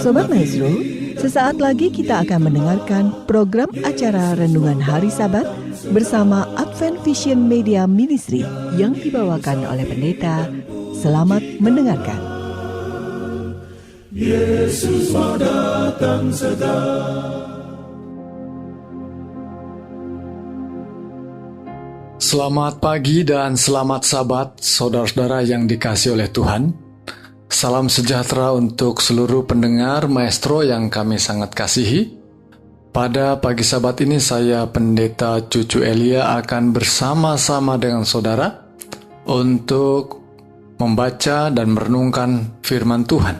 Sobat Maestro, sesaat lagi kita akan mendengarkan program acara Renungan Hari Sabat bersama Advent Vision Media Ministry yang dibawakan oleh pendeta. Selamat mendengarkan. Yesus mau datang segera. Selamat pagi dan selamat Sabat, saudara-saudara yang dikasihi oleh Tuhan. Salam sejahtera untuk seluruh pendengar Maestro yang kami sangat kasihi. Pada pagi Sabat ini saya Pendeta Cucu Elia akan bersama-sama dengan saudara untuk membaca dan merenungkan firman Tuhan.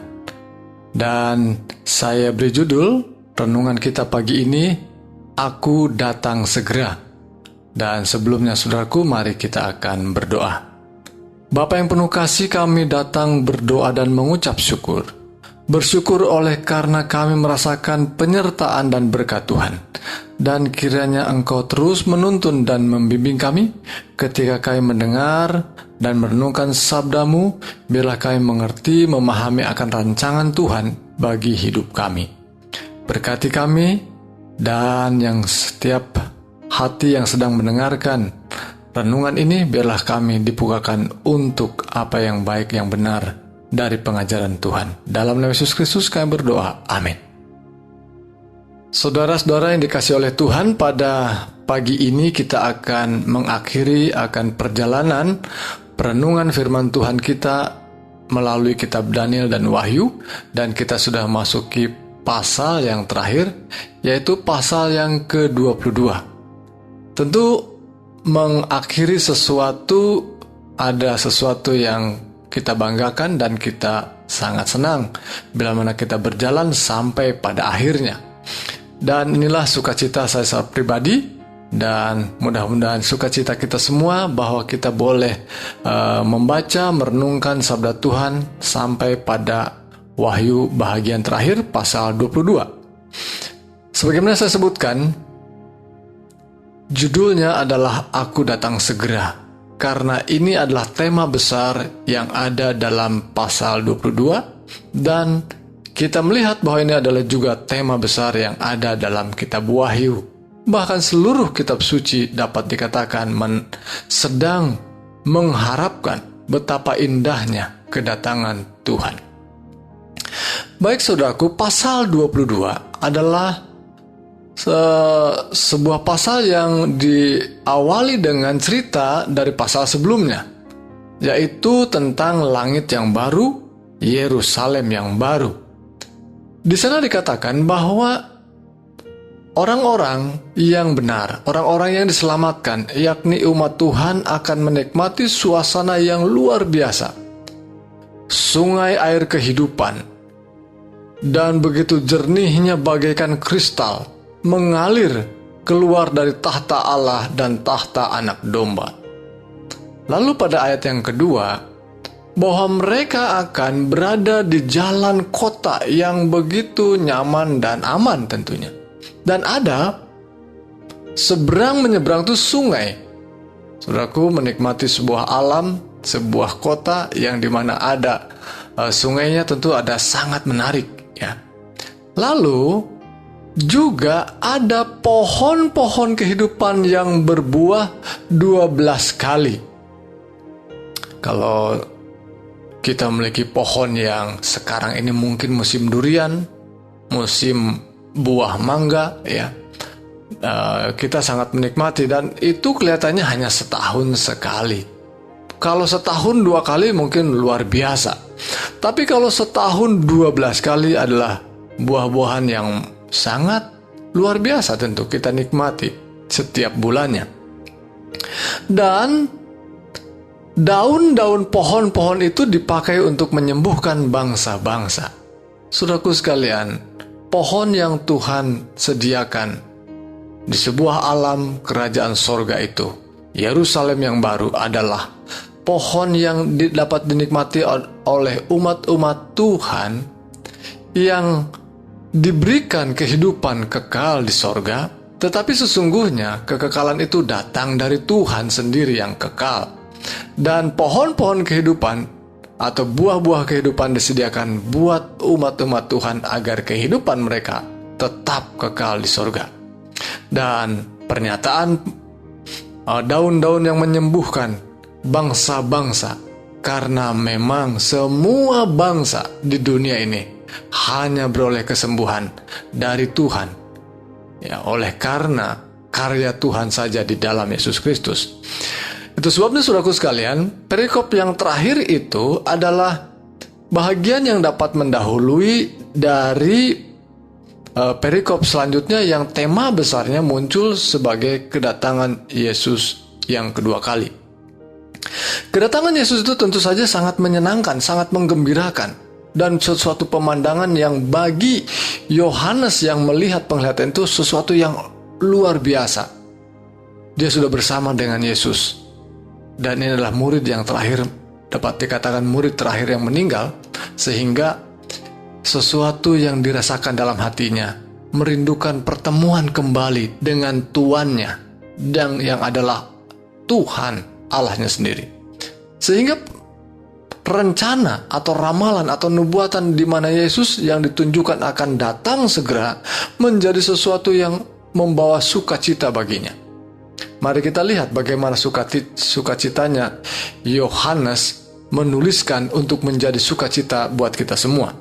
Dan saya beri judul renungan kita pagi ini, Aku Datang Segera. Dan sebelumnya saudaraku, mari kita akan berdoa. Bapa yang penuh kasih, kami datang berdoa dan mengucap syukur. Bersyukur oleh karena kami merasakan penyertaan dan berkat Tuhan. Dan kiranya Engkau terus menuntun dan membimbing kami ketika kami mendengar dan merenungkan sabda-Mu, biarlah kami mengerti, memahami akan rancangan Tuhan bagi hidup kami. Berkati kami dan yang setiap hati yang sedang mendengarkan renungan ini, biarlah kami dibukakan untuk apa yang baik, yang benar dari pengajaran Tuhan. Dalam nama Yesus Kristus kami berdoa. Amin. Saudara-saudara yang dikasihi oleh Tuhan, pada pagi ini kita akan mengakhiri perjalanan perenungan firman Tuhan kita melalui kitab Daniel dan Wahyu, dan kita sudah masuki pasal yang terakhir, yaitu pasal yang ke-22. Tentu mengakhiri sesuatu, ada sesuatu yang kita banggakan dan kita sangat senang bila mana kita berjalan sampai pada akhirnya. Dan inilah sukacita saya secara pribadi, dan mudah-mudahan sukacita kita semua bahwa kita boleh membaca, merenungkan sabda Tuhan sampai pada Wahyu bahagian terakhir pasal 22. Sebagaimana saya sebutkan, judulnya adalah Aku Datang Segera, karena ini adalah tema besar yang ada dalam pasal 22, dan kita melihat bahwa ini adalah juga tema besar yang ada dalam kitab Wahyu. Bahkan seluruh kitab suci dapat dikatakan sedang mengharapkan betapa indahnya kedatangan Tuhan. Baik saudaraku, pasal 22 adalah sebuah pasal yang diawali dengan cerita dari pasal sebelumnya, yaitu tentang langit yang baru, Yerusalem yang baru. Di sana dikatakan bahwa orang-orang yang benar, orang-orang yang diselamatkan, yakni umat Tuhan, akan menikmati suasana yang luar biasa. Sungai air kehidupan, dan begitu jernihnya bagaikan kristal, mengalir keluar dari tahta Allah dan tahta anak domba. Lalu pada ayat yang kedua, bahwa mereka akan berada di jalan kota yang begitu nyaman dan aman tentunya. Dan ada seberang menyeberang itu sungai. Saudaraku, menikmati sebuah alam, sebuah kota yang dimana ada sungainya, tentu ada sangat menarik ya. Lalu juga ada pohon-pohon kehidupan yang berbuah 12 kali. Kalau kita memiliki pohon yang sekarang ini mungkin musim durian, musim buah mangga ya, kita sangat menikmati, dan itu kelihatannya hanya setahun sekali. Kalau setahun 2 kali mungkin luar biasa, tapi kalau setahun 12 kali adalah buah-buahan yang sangat luar biasa, tentu kita nikmati setiap bulannya. Dan daun-daun pohon-pohon itu dipakai untuk menyembuhkan bangsa-bangsa. Saudaraku sekalian, pohon yang Tuhan sediakan di sebuah alam kerajaan sorga itu, Yerusalem yang baru, adalah pohon yang dapat dinikmati oleh umat-umat Tuhan yang diberikan kehidupan kekal di sorga, tetapi sesungguhnya kekekalan itu datang dari Tuhan sendiri yang kekal. Dan pohon-pohon kehidupan atau buah-buah kehidupan disediakan buat umat-umat Tuhan agar kehidupan mereka tetap kekal di surga. Dan pernyataan daun-daun yang menyembuhkan bangsa-bangsa, karena memang semua bangsa di dunia ini hanya beroleh kesembuhan dari Tuhan, ya, oleh karena karya Tuhan saja di dalam Yesus Kristus. Itu sebabnya saudaraku sekalian, perikop yang terakhir itu adalah bahagian yang dapat mendahului dari perikop selanjutnya yang tema besarnya muncul sebagai kedatangan Yesus yang kedua kali. Kedatangan Yesus itu tentu saja sangat menyenangkan, sangat menggembirakan, dan sesuatu pemandangan yang bagi Yohanes yang melihat penglihatan itu sesuatu yang luar biasa. Dia sudah bersama dengan Yesus. Dan ini adalah murid yang terakhir, dapat dikatakan murid terakhir yang meninggal, sehingga sesuatu yang dirasakan dalam hatinya merindukan pertemuan kembali dengan tuannya, dan yang adalah Tuhan Allahnya sendiri. Sehingga rencana atau ramalan atau nubuatan di mana Yesus yang ditunjukkan akan datang segera menjadi sesuatu yang membawa sukacita baginya. Mari kita lihat bagaimana sukacitanya Yohanes menuliskan untuk menjadi sukacita buat kita semua.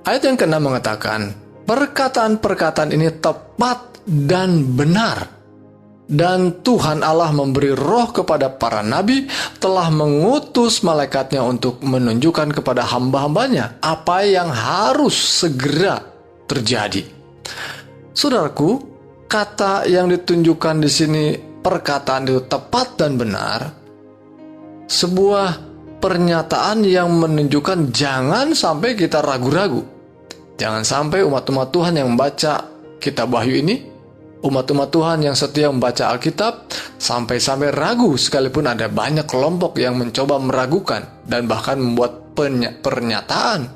Ayat yang ke-6 mengatakan, perkataan-perkataan ini tepat dan benar. Dan Tuhan Allah memberi roh kepada para nabi, telah mengutus malaikatnya untuk menunjukkan kepada hamba-hambanya apa yang harus segera terjadi. Saudaraku, kata yang ditunjukkan di sini, perkataan itu tepat dan benar, sebuah pernyataan yang menunjukkan jangan sampai kita ragu-ragu. Jangan sampai umat-umat Tuhan yang membaca kitab Wahyu ini, umat-umat Tuhan yang setia membaca Alkitab, sampai-sampai ragu, sekalipun ada banyak kelompok yang mencoba meragukan dan bahkan membuat pernyataan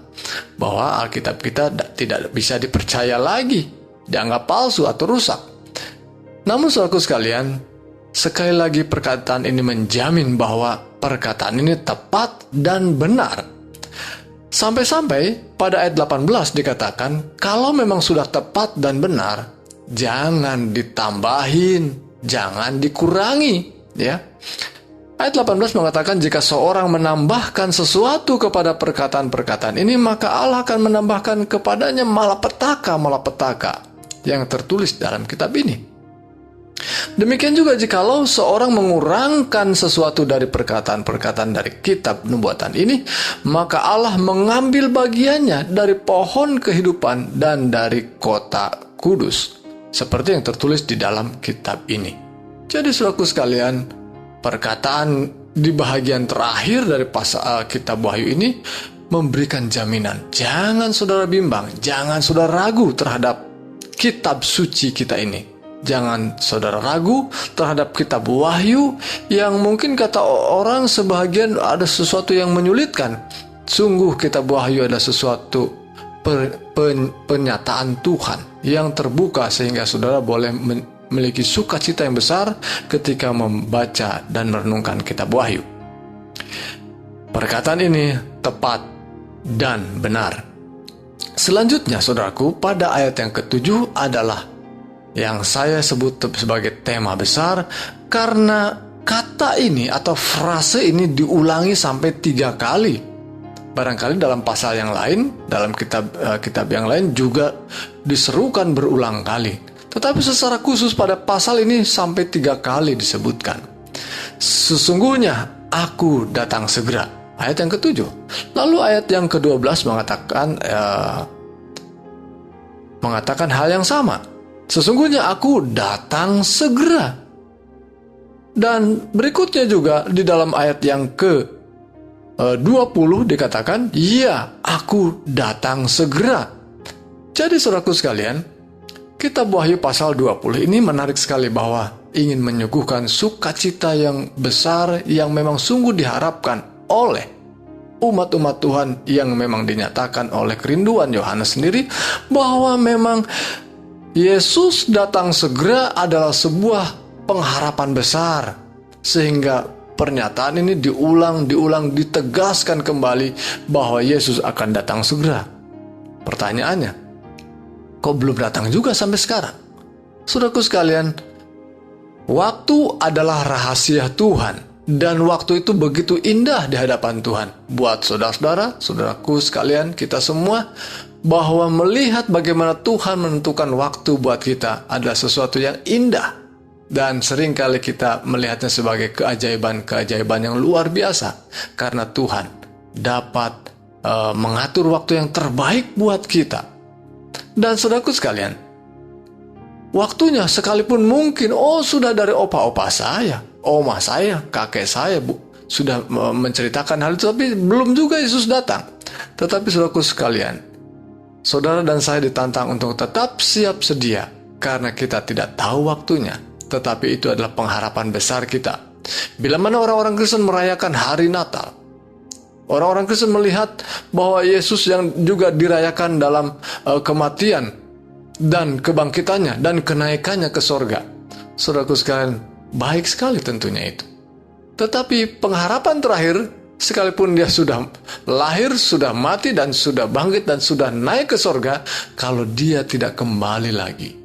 bahwa Alkitab kita tidak bisa dipercaya lagi, dianggap palsu atau rusak. Namun saudaraku sekalian, sekali lagi perkataan ini menjamin bahwa perkataan ini tepat dan benar. Sampai-sampai pada ayat 18 dikatakan, kalau memang sudah tepat dan benar, jangan ditambahin, jangan dikurangi, ya. Ayat 18 mengatakan, jika seorang menambahkan sesuatu kepada perkataan-perkataan ini, maka Allah akan menambahkan kepadanya malapetaka yang tertulis dalam kitab ini. Demikian juga jikalau seorang mengurangkan sesuatu dari perkataan-perkataan dari kitab nubuatan ini, maka Allah mengambil bagiannya dari pohon kehidupan dan dari kota kudus, seperti yang tertulis di dalam kitab ini. Jadi saudaraku sekalian, perkataan di bahagian terakhir dari pasal kitab Wahyu ini memberikan jaminan. Jangan saudara bimbang, jangan saudara ragu terhadap kitab suci kita ini. Jangan saudara ragu terhadap kitab Wahyu yang mungkin kata orang sebahagian ada sesuatu yang menyulitkan. Sungguh kitab Wahyu adalah sesuatu pernyataan Tuhan yang terbuka sehingga saudara boleh memiliki sukacita yang besar ketika membaca dan merenungkan kitab Wahyu. Perkataan ini tepat dan benar. Selanjutnya saudaraku, pada ayat yang ke-7 adalah yang saya sebut sebagai tema besar, karena kata ini atau frase ini diulangi sampai 3 kali. Barangkali dalam pasal yang lain, dalam kitab yang lain juga diserukan berulang kali. Tetapi secara khusus pada pasal ini sampai 3 kali disebutkan. Sesungguhnya aku datang segera. Ayat yang ke-7. Lalu ayat yang ke-12 mengatakan hal yang sama. Sesungguhnya aku datang segera. Dan berikutnya juga di dalam ayat yang ke-20 dikatakan, ya, aku datang segera. Jadi saudaraku sekalian, kitab Wahyu pasal 20 ini menarik sekali bahwa ingin menyuguhkan sukacita yang besar yang memang sungguh diharapkan oleh umat-umat Tuhan yang memang dinyatakan oleh kerinduan Yohanes sendiri, bahwa memang Yesus datang segera adalah sebuah pengharapan besar, sehingga pernyataan ini diulang, ditegaskan kembali bahwa Yesus akan datang segera. Pertanyaannya, kok belum datang juga sampai sekarang? Saudaraku sekalian, waktu adalah rahasia Tuhan. Dan waktu itu begitu indah di hadapan Tuhan. Buat saudara-saudara, saudaraku sekalian, kita semua, bahwa melihat bagaimana Tuhan menentukan waktu buat kita adalah sesuatu yang indah. Dan seringkali kita melihatnya sebagai keajaiban-keajaiban yang luar biasa. Karena Tuhan dapat mengatur waktu yang terbaik buat kita. Dan saudaraku sekalian, waktunya sekalipun mungkin, sudah dari opa-opa saya, oma saya, kakek saya, sudah menceritakan hal itu, tapi belum juga Yesus datang. Tetapi saudaraku sekalian, saudara dan saya ditantang untuk tetap siap sedia, karena kita tidak tahu waktunya. Tetapi itu adalah pengharapan besar kita. Bila mana orang-orang Kristen merayakan hari Natal, orang-orang Kristen melihat bahwa Yesus yang juga dirayakan dalam kematian dan kebangkitannya dan kenaikannya ke sorga. Saudaraku sekalian, baik sekali tentunya itu. Tetapi pengharapan terakhir, sekalipun dia sudah lahir, sudah mati, dan sudah bangkit, dan sudah naik ke sorga, kalau dia tidak kembali lagi,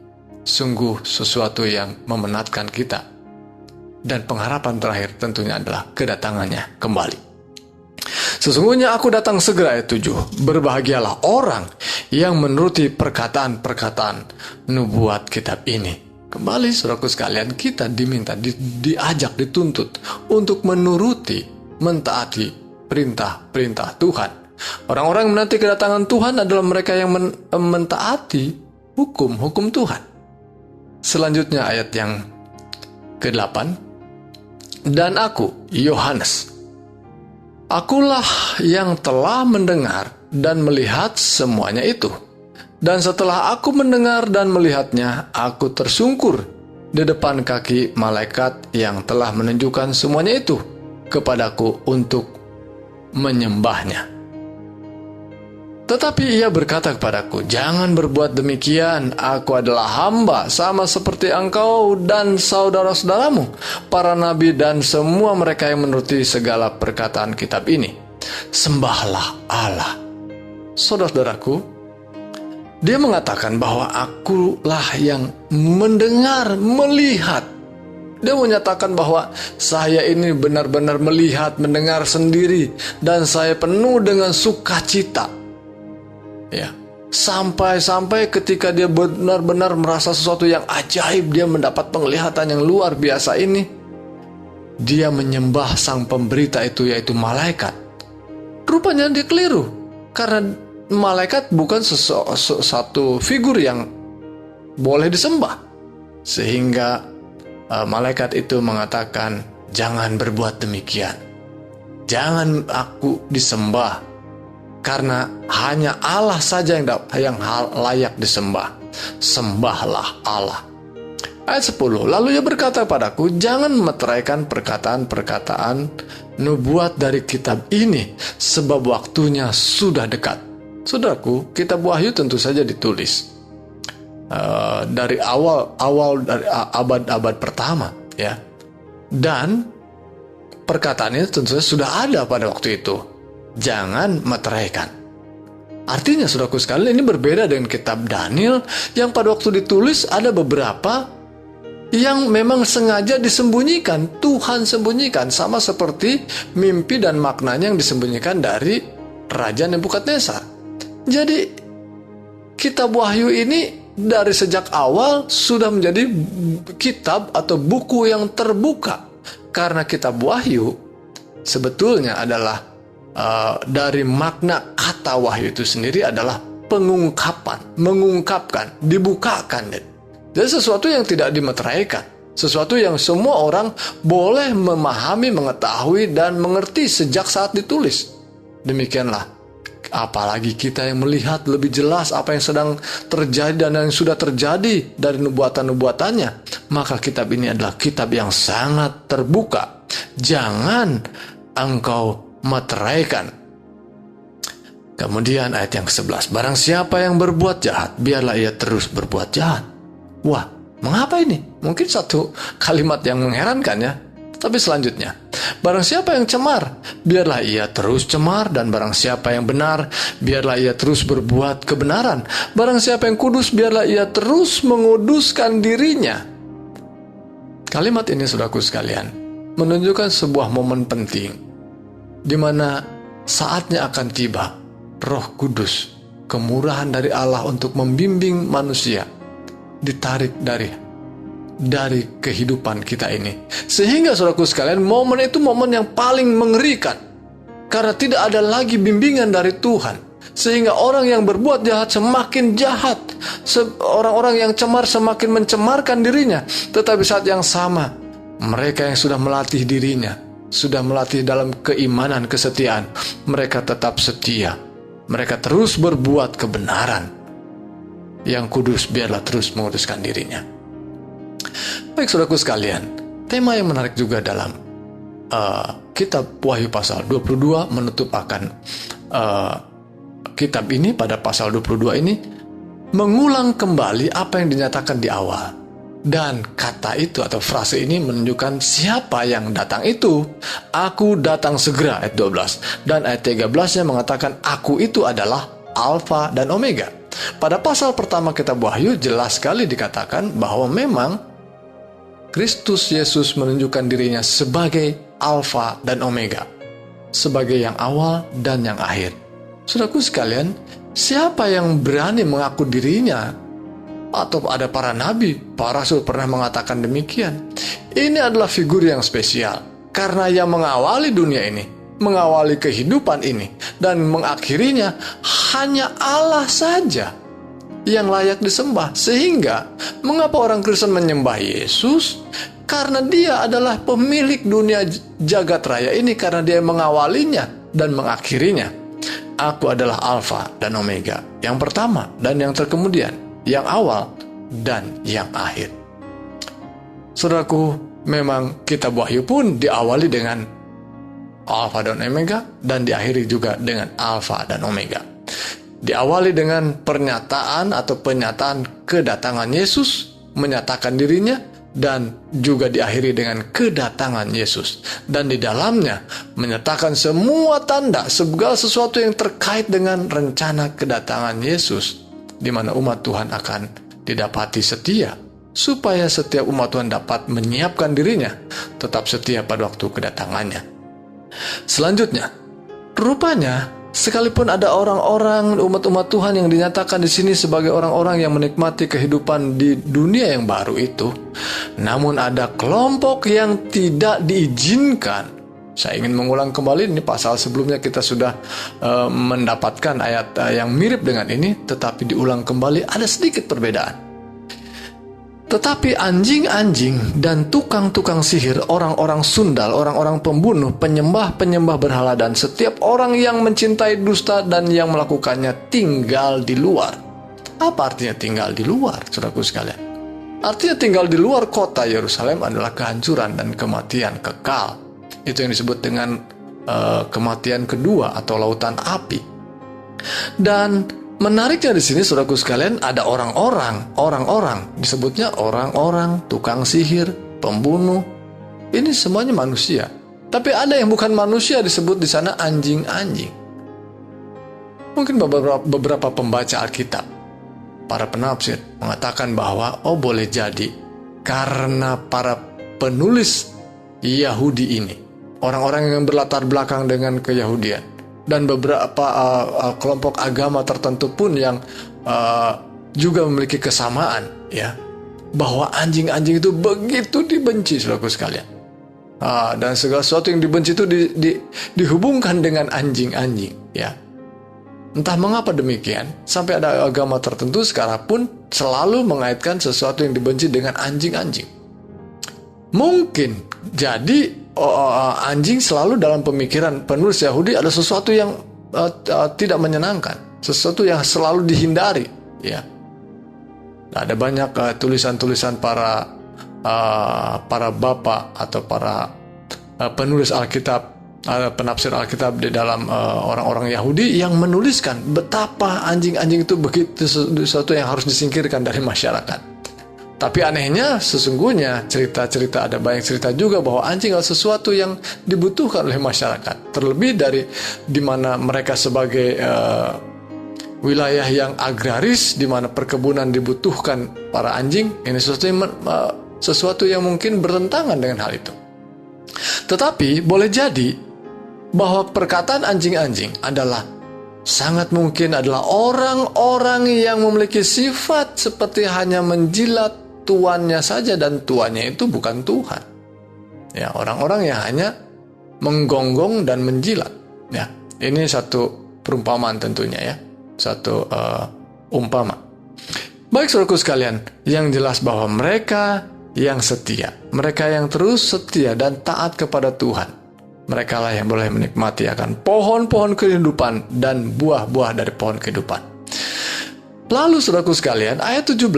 sungguh sesuatu yang memenatkan kita. Dan pengharapan terakhir tentunya adalah kedatangannya kembali. Sesungguhnya aku datang segera, ayat 7. Berbahagialah orang yang menuruti perkataan-perkataan nubuat kitab ini. Kembali saudaraku sekalian, kita diminta, diajak, dituntut untuk menuruti, mentaati perintah-perintah Tuhan. Orang-orang yang menanti kedatangan Tuhan adalah mereka yang mentaati hukum-hukum Tuhan. Selanjutnya ayat yang ke-8. Dan aku, Yohanes, akulah yang telah mendengar dan melihat semuanya itu. Dan setelah aku mendengar dan melihatnya, aku tersungkur di depan kaki malaikat yang telah menunjukkan semuanya itu kepadaku untuk menyembahnya. Tetapi ia berkata kepadaku, jangan berbuat demikian, aku adalah hamba sama seperti engkau dan saudara-saudaramu, para nabi dan semua mereka yang menuruti segala perkataan kitab ini. Sembahlah Allah. Saudara-saudaraku, dia mengatakan bahwa akulah yang mendengar, melihat. Dia menyatakan bahwa saya ini benar-benar melihat, mendengar sendiri, dan saya penuh dengan sukacita. Ya, sampai ketika dia benar-benar merasa sesuatu yang ajaib, dia mendapat penglihatan yang luar biasa ini, dia menyembah sang pemberita itu, yaitu malaikat. Rupanya dia keliru, karena malaikat bukan satu figur yang boleh disembah. Sehingga malaikat itu mengatakan, jangan berbuat demikian. Jangan aku disembah. Karena hanya Allah saja yang layak disembah. Sembahlah Allah. Ayat 10. Lalu ia berkata padaku, jangan meteraikan perkataan-perkataan nubuat dari kitab ini, sebab waktunya sudah dekat. Saudaraku, kitab Wahyu tentu saja ditulis dari awal dari abad-abad pertama, ya. Dan perkataan ini tentu saja sudah ada pada waktu itu. Jangan meteraikan. Artinya, saudaraku sekalian, ini berbeda dengan kitab Daniel yang pada waktu ditulis ada beberapa yang memang sengaja disembunyikan, Tuhan sembunyikan, sama seperti mimpi dan maknanya yang disembunyikan dari Raja Nebukadnezar. Jadi kitab Wahyu ini dari sejak awal sudah menjadi kitab atau buku yang terbuka. Karena kitab Wahyu sebetulnya adalah dari makna kata Wahyu itu sendiri adalah pengungkapan, mengungkapkan, dibukakan. Jadi sesuatu yang tidak dimeteraikan, sesuatu yang semua orang boleh memahami, mengetahui, dan mengerti sejak saat ditulis. Demikianlah. Apalagi kita yang melihat lebih jelas apa yang sedang terjadi dan yang sudah terjadi dari nubuatan-nubuatannya, maka kitab ini adalah kitab yang sangat terbuka. Jangan engkau meteraikan. Kemudian ayat yang ke-11, barang siapa yang berbuat jahat, biarlah ia terus berbuat jahat. Wah, mengapa ini? Mungkin satu kalimat yang mengherankan, ya. Tapi selanjutnya, Barang siapa yang cemar, biarlah ia terus cemar, dan barang siapa yang benar, biarlah ia terus berbuat kebenaran. Barang siapa yang kudus, biarlah ia terus menguduskan dirinya. Kalimat ini, saudaraku sekalian, menunjukkan sebuah momen penting, di mana saatnya akan tiba Roh Kudus, kemurahan dari Allah untuk membimbing manusia, ditarik dari kehidupan kita ini. Sehingga saudaraku sekalian, momen itu momen yang paling mengerikan, karena tidak ada lagi bimbingan dari Tuhan. Sehingga orang yang berbuat jahat semakin jahat, orang-orang yang cemar semakin mencemarkan dirinya. Tetapi saat yang sama, mereka yang sudah melatih dirinya, sudah melatih dalam keimanan, kesetiaan, mereka tetap setia. Mereka terus berbuat kebenaran. Yang kudus biarlah terus menguduskan dirinya. Baik saudaraku sekalian, tema yang menarik juga dalam kitab Wahyu pasal 22 menutup akan kitab ini. Pada pasal 22 ini mengulang kembali apa yang dinyatakan di awal. Dan kata itu atau frase ini menunjukkan siapa yang datang itu. Aku datang segera, ayat 12. Dan ayat 13-nya mengatakan aku itu adalah Alfa dan Omega. Pada pasal pertama kitab Wahyu jelas sekali dikatakan bahwa memang Kristus Yesus menunjukkan dirinya sebagai Alfa dan Omega, sebagai yang awal dan yang akhir. Saudaraku sekalian, siapa yang berani mengaku dirinya? Atau ada para nabi, para rasul pernah mengatakan demikian. Ini adalah figur yang spesial, karena yang mengawali dunia ini, mengawali kehidupan ini, dan mengakhirinya hanya Allah saja yang layak disembah. Sehingga mengapa orang Kristen menyembah Yesus? Karena dia adalah pemilik dunia jagat raya ini, karena dia mengawalinya dan mengakhirinya. Aku adalah Alfa dan Omega, yang pertama dan yang terkemudian, yang awal dan yang akhir. Saudaraku, memang kitab Wahyu pun diawali dengan Alfa dan Omega, dan diakhiri juga dengan Alfa dan Omega. Diawali dengan pernyataan atau penyataan kedatangan Yesus, menyatakan dirinya, dan juga diakhiri dengan kedatangan Yesus. Dan di dalamnya menyatakan semua tanda, segala sesuatu yang terkait dengan rencana kedatangan Yesus, di mana umat Tuhan akan didapati setia, supaya setiap umat Tuhan dapat menyiapkan dirinya tetap setia pada waktu kedatangannya. Selanjutnya, rupanya sekalipun ada orang-orang umat-umat Tuhan yang dinyatakan di sini sebagai orang-orang yang menikmati kehidupan di dunia yang baru itu, namun ada kelompok yang tidak diizinkan. Saya ingin mengulang kembali, ini pasal sebelumnya kita sudah mendapatkan ayat yang mirip dengan ini, tetapi diulang kembali, ada sedikit perbedaan. Tetapi anjing-anjing dan tukang-tukang sihir, orang-orang sundal, orang-orang pembunuh, penyembah-penyembah berhala, dan setiap orang yang mencintai dusta dan yang melakukannya tinggal di luar. Apa artinya tinggal di luar, saudaraku sekalian? Artinya tinggal di luar kota Yerusalem adalah kehancuran dan kematian kekal. Itu yang disebut dengan kematian kedua atau lautan api. Dan menariknya di sini, saudaraku sekalian, ada orang-orang disebutnya orang-orang tukang sihir, pembunuh. Ini semuanya manusia. Tapi ada yang bukan manusia disebut di sana anjing-anjing. Mungkin beberapa pembaca Alkitab, para penafsir mengatakan bahwa boleh jadi karena para penulis Yahudi ini, orang-orang yang berlatar belakang dengan keyahudian, dan beberapa kelompok agama tertentu pun yang juga memiliki kesamaan, ya, bahwa anjing-anjing itu begitu dibenci, saudaraku sekalian. Dan segala sesuatu yang dibenci itu dihubungkan dengan anjing-anjing, ya. Entah mengapa demikian, sampai ada agama tertentu sekarang pun selalu mengaitkan sesuatu yang dibenci dengan anjing-anjing. Mungkin jadi anjing selalu dalam pemikiran penulis Yahudi ada sesuatu yang tidak menyenangkan, sesuatu yang selalu dihindari, ya. Ada banyak tulisan-tulisan para bapak atau para penulis Alkitab, penafsir Alkitab di dalam orang-orang Yahudi yang menuliskan betapa anjing-anjing itu begitu sesuatu yang harus disingkirkan dari masyarakat. Tapi anehnya sesungguhnya cerita-cerita, ada banyak cerita juga bahwa anjing adalah sesuatu yang dibutuhkan oleh masyarakat. Terlebih dari di mana mereka sebagai wilayah yang agraris, di mana perkebunan dibutuhkan para anjing. Ini sesuatu yang mungkin bertentangan dengan hal itu. Tetapi boleh jadi bahwa perkataan anjing-anjing adalah sangat mungkin adalah orang-orang yang memiliki sifat seperti hanya menjilat tuannya saja, dan tuannya itu bukan Tuhan. Ya, orang-orang yang hanya menggonggong dan menjilat. Ya, ini satu perumpamaan tentunya ya, satu umpama. Baik saudaraku sekalian, yang jelas bahwa mereka yang setia, mereka yang terus setia dan taat kepada Tuhan, mereka lah yang boleh menikmati akan pohon-pohon kehidupan dan buah-buah dari pohon kehidupan. Lalu saudaraku sekalian, ayat 17,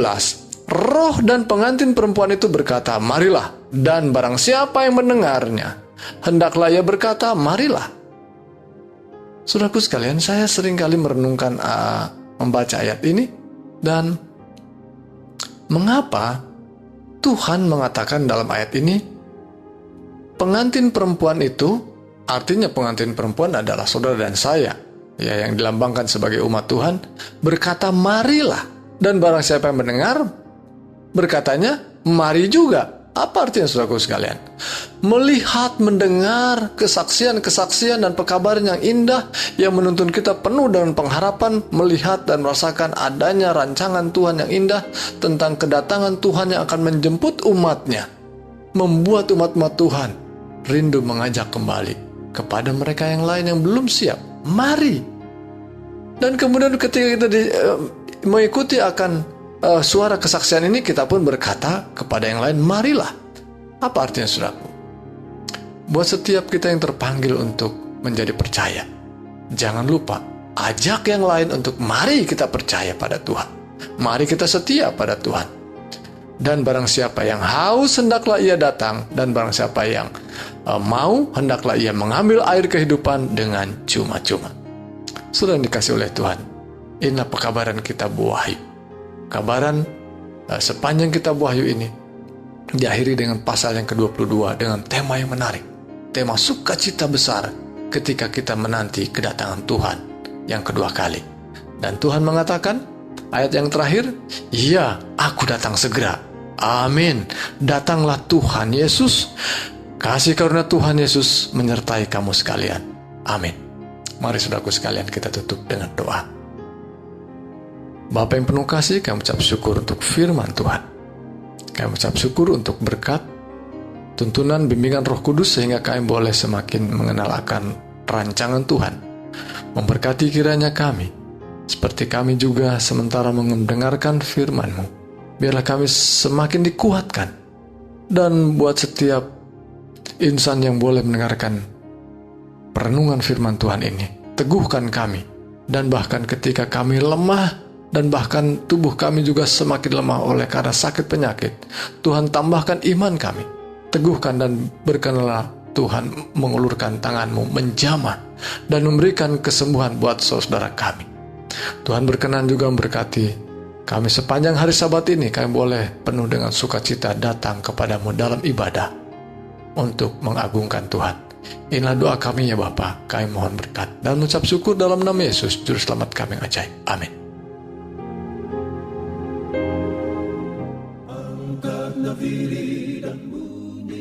roh dan pengantin perempuan itu berkata, marilah. Dan barang siapa yang mendengarnya, hendaklah ia berkata, marilah. Saudaraku sekalian, saya seringkali merenungkan membaca ayat ini, dan mengapa Tuhan mengatakan dalam ayat ini, pengantin perempuan itu, artinya pengantin perempuan adalah saudara dan saya, ya, yang dilambangkan sebagai umat Tuhan, berkata marilah. Dan barang siapa yang mendengar, berkatanya, mari juga. Apa artinya saudaraku sekalian? Melihat, mendengar kesaksian-kesaksian dan pekabaran yang indah yang menuntun kita penuh dengan pengharapan, melihat dan merasakan adanya rancangan Tuhan yang indah tentang kedatangan Tuhan yang akan menjemput umatnya, membuat umat-umat Tuhan rindu mengajak kembali kepada mereka yang lain yang belum siap. Mari. Dan kemudian ketika kita mengikuti akan suara kesaksian ini, kita pun berkata kepada yang lain, marilah. Apa artinya saudaraku? Buat setiap kita yang terpanggil untuk menjadi percaya, jangan lupa ajak yang lain untuk mari kita percaya pada Tuhan. Mari kita setia pada Tuhan. Dan barang siapa yang haus, hendaklah ia datang. Dan barang siapa yang mau, hendaklah ia mengambil air kehidupan dengan cuma-cuma. Sudah dikasih oleh Tuhan, inilah pekabaran kita Wahyu. Kabaran sepanjang kitab Wahyu ini diakhiri dengan pasal yang ke-22 dengan tema yang menarik, tema sukacita besar ketika kita menanti kedatangan Tuhan yang kedua kali. Dan Tuhan mengatakan, ayat yang terakhir, ya, aku datang segera. Amin. Datanglah Tuhan Yesus. Kasih karunia Tuhan Yesus menyertai kamu sekalian. Amin. Mari saudaraku sekalian, kita tutup dengan doa. Bapa yang penuh kasih, kami ucap syukur untuk firman Tuhan. Kami ucap syukur untuk berkat, tuntunan, bimbingan Roh Kudus, sehingga kami boleh semakin mengenal akan rancangan Tuhan. Memberkati kiranya kami, seperti kami juga sementara mendengarkan firman-Mu. Biarlah kami semakin dikuatkan. Dan buat setiap insan yang boleh mendengarkan perenungan firman Tuhan ini, teguhkan kami. Dan bahkan ketika kami lemah, dan bahkan tubuh kami juga semakin lemah oleh karena sakit penyakit, Tuhan tambahkan iman kami. Teguhkan dan berkenanlah Tuhan mengulurkan tangan-Mu menjamah dan memberikan kesembuhan buat saudara kami. Tuhan berkenan juga memberkati kami sepanjang hari Sabat ini. Kami boleh penuh dengan sukacita datang kepadamu dalam ibadah untuk mengagungkan Tuhan. Inilah doa kami ya Bapa. Kami mohon berkat dan mengucap syukur dalam nama Yesus, Juru Selamat kami yang ajaib. Amin.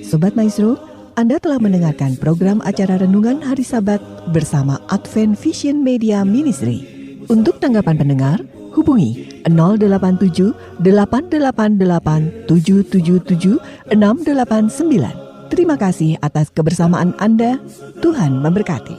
Sobat Maestro, Anda telah mendengarkan program acara Renungan Hari Sabat bersama Advent Vision Media Ministry. Untuk tanggapan pendengar, hubungi 087 888 777 689. Terima kasih atas kebersamaan Anda. Tuhan memberkati.